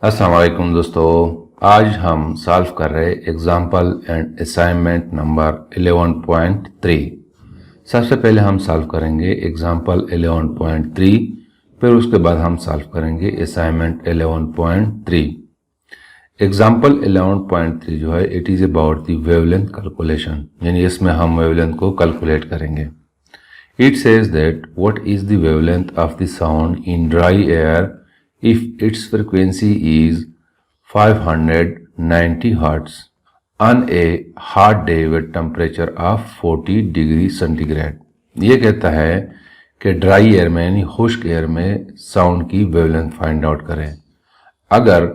अस्सलाम वालेकुम दोस्तों, आज हम सॉल्व कर रहे एग्जाम्पल एंड असाइनमेंट नंबर 11.3। सबसे पहले हम सॉल्व करेंगे एग्जाम्पल 11.3, फिर उसके बाद हम सॉल्व करेंगे असाइनमेंट 11.3। एग्जाम्पल 11.3 जो है it is about the wavelength calculation, यानी इसमें हम वेवलेंथ को कैलकुलेट करेंगे। It says that what is the wavelength of the sound in dry air if its frequency is 590 Hz on a hot day with temperature of 40 degree centigrade. ये कहता है कि dry air में यानी खुश्क air में sound की wavelength find out करें अगर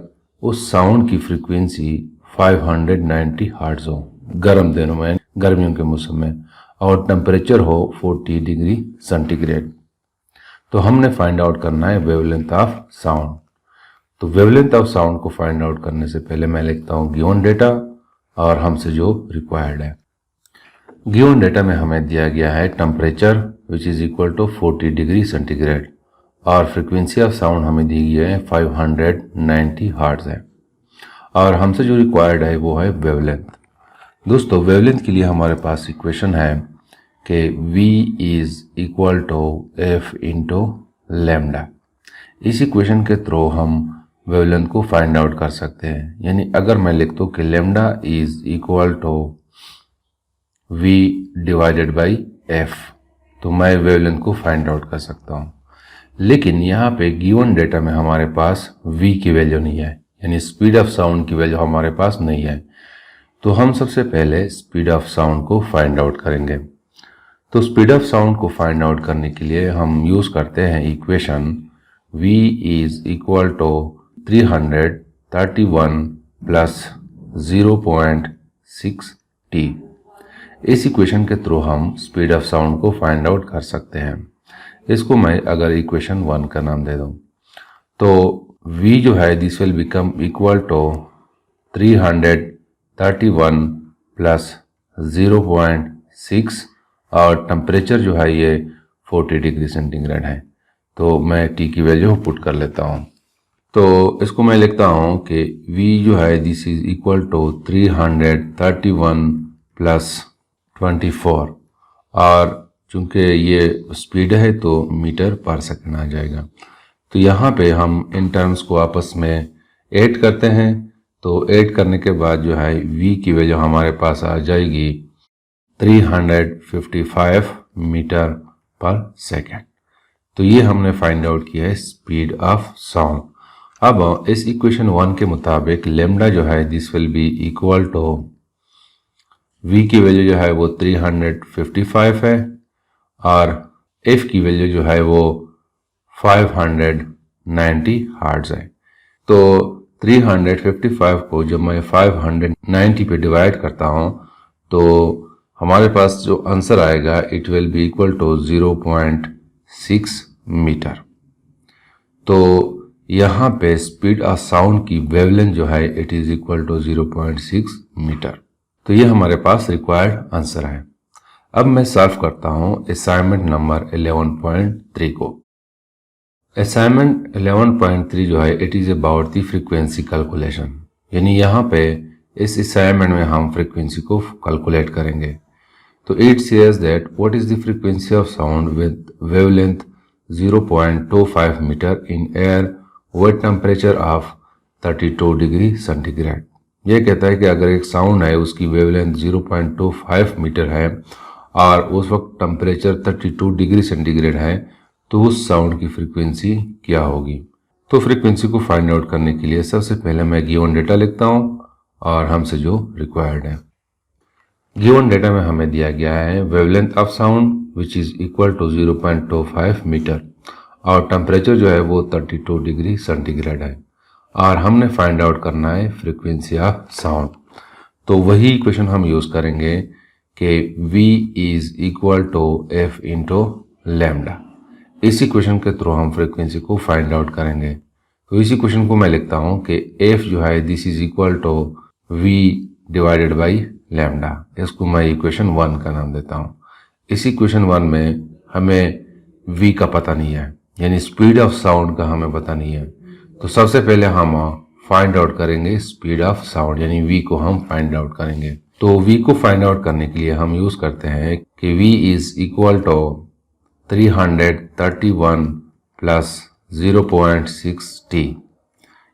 उस साउंड की फ्रीक्वेंसी 590 हर्ट्ज हो, गर्म दिनों में, गर्मियों के मौसम में, और टेम्परेचर हो 40 डिग्री सेंटीग्रेड। तो हमने फाइंड आउट करना है वेवलेंथ ऑफ साउंड। तो वेवलेंथ ऑफ साउंड को फाइंड आउट करने से पहले मैं लिखता हूँ गिवन डेटा और हमसे जो रिक्वायर्ड है। गिवन डेटा में हमें दिया गया है temperature which is equal to 40 degree centigrade और फ्रीक्वेंसी ऑफ साउंड हमें दी गई है 590 हर्ट्ज है, और हमसे जो रिक्वायर्ड है वो है वेवलेंथ। दोस्तों, वेवलेंथ के लिए हमारे पास इक्वेशन है कि V is equal to F into lambda. इस इक्वेशन के थ्रू हम वेवलेंथ को फाइंड आउट कर सकते हैं। यानी अगर मैं लिख दूँ कि lambda is equal to V divided by F, तो मैं वेवलेंथ को फाइंड आउट कर सकता हूँ। लेकिन यहाँ पे गिवन डेटा में हमारे पास V की वैल्यू नहीं है, यानी स्पीड ऑफ साउंड की वैल्यू हमारे पास नहीं है। तो हम सबसे पहले स्पीड ऑफ साउंड को फाइंड आउट करेंगे। तो स्पीड ऑफ साउंड को फाइंड आउट करने के लिए हम यूज करते हैं equation V is equal to 331 plus 0.6 t। इस इक्वेशन के थ्रू हम स्पीड ऑफ साउंड को फाइंड आउट कर सकते हैं। इसको मैं अगर इक्वेशन 1 का नाम दे दूं तो V जो है this will become equal to 331 plus 0.6 और टेम्परेचर जो है ये 40 डिग्री सेंटीग्रेड है। तो मैं T की वैल्यू पुट कर लेता हूँ। तो इसको मैं लिखता हूँ कि V जो है this is equal to 331 plus 24, और चूंकि ये स्पीड है तो मीटर पर सेकंड आ जाएगा। तो यहाँ पे हम इन टर्म्स को आपस में ऐड करते हैं। तो ऐड करने के बाद जो है V की वैल्यू हमारे पास आ जाएगी 355 मीटर पर सेकेंड। तो ये हमने फाइंड आउट किया है स्पीड ऑफ साउंड। अब इस इक्वेशन 1 के मुताबिक लेमडा जो है this will be equal to V की वैल्यू जो है वो 355 है और F की वैल्यू जो है वो 590 हर्ट्ज है। तो 355 को जब मैं 590 पे डिवाइड करता हूँ तो हमारे पास जो आंसर आएगा it will be equal to 0.6 metre. तो यहाँ पे स्पीड ऑफ साउंड की वेवलेंथ जो है it is equal to 0.6 metre. तो ये हमारे पास रिक्वायर्ड आंसर है। अब मैं सॉल्व करता हूँ असाइनमेंट नंबर 11.3 को। असाइनमेंट 11.3 जो है it is about the frequency calculation, यानी यहाँ पे इस असाइनमेंट में हम फ्रीक्वेंसी को कैलकुलेट करेंगे। तो it says that what is the frequency of sound with wavelength 0.25 meter in air with temperature of 32 degree centigrade. ये कहता है कि अगर एक साउंड है उसकी वेवलेंथ 0.25 मीटर है और उस वक्त टेम्परेचर 32 डिग्री सेंटीग्रेड है तो उस साउंड की फ्रीक्वेंसी क्या होगी। तो फ्रीक्वेंसी को फाइंड आउट करने के लिए सबसे पहले मैं गिवन डेटा लिखता हूँ और हमसे जो रिक्वायर्ड है। गिवन डेटा में हमें दिया गया है wavelength of sound which is equal to 0.25 metre और टेम्परेचर जो है वो 32 डिग्री सेंटीग्रेड है, और हमने फाइंड आउट करना है फ्रीक्वेंसी ऑफ साउंड। तो वही इक्वेशन हम यूज करेंगे कि V is equal to F into lambda. इस इक्वेशन के थ्रू हम फ्रीक्वेंसी को फाइंड आउट करेंगे। तो इस इक्वेशन को मैं लिखता हूँ कि F जो है this is equal to V divided by lambda. इसको मैं इक्वेशन 1 का नाम देता हूँ। इस इक्वेशन 1 में हमें V का पता नहीं है, यानी स्पीड ऑफ साउंड का हमें पता नहीं है। तो सबसे पहले हम फाइंड आउट करेंगे स्पीड ऑफ साउंड, यानी v को हम फाइंड आउट करेंगे। तो v को फाइंड आउट करने के लिए हम यूज करते हैं कि v is equal to 331 plus 0.6t।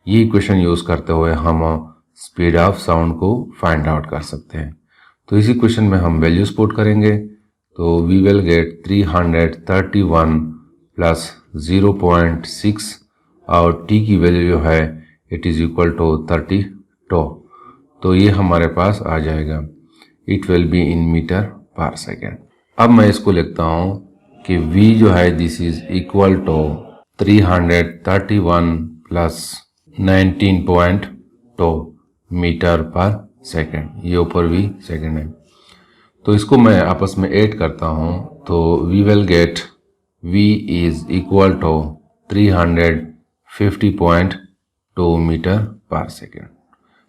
ये इक्वेशन यूज करते हुए हम स्पीड ऑफ साउंड को फाइंड आउट कर सकते हैं। तो इस इक्वेशन में हम वैल्यूज पुट करेंगे, तो वी विल गेट 331 प्लस 0.6 और t की वैल्यू जो है इट इज इक्वल टू 32। तो ये हमारे पास आ जाएगा, it will be in metre per second. अब मैं इसको लिखता हूं कि v जो है this is equal to 331 plus 19.2 metre per second, ये ऊपर भी सेकेंड है। तो इसको मैं आपस में ऐड करता हूं, तो we will get v is equal to 350.2 metre per second.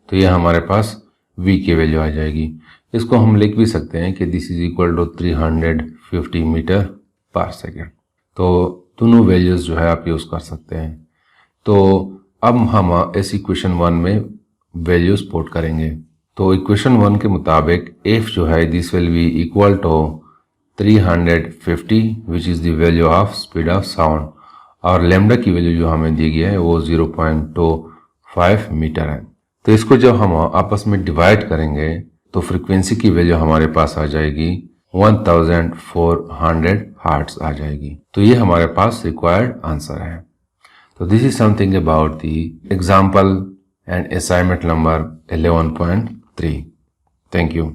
तो ये हमारे पास v की वैल्यू आ जाएगी। इसको हम लिख भी सकते हैं कि this is equal to 350 metre per second. तो दोनों वैल्यूज जो है आप यूज कर सकते हैं। तो अब हम इस इक्वेशन 1 में वैल्यूज पुट करेंगे। तो इक्वेशन 1 के मुताबिक f जो है this will be equal to 350 which is the value of speed of sound, और लैम्डा की वैल्यू जो हमें दी गई है वो 0.25 मीटर है। तो इसको जब हम आपस में डिवाइड करेंगे तो फ्रीक्वेंसी की वैल्यू हमारे पास आ जाएगी 1400 हर्ट्ज आ जाएगी। तो ये हमारे पास रिक्वायर्ड आंसर है। तो this is something about the example and assignment number 11.3। Thank you.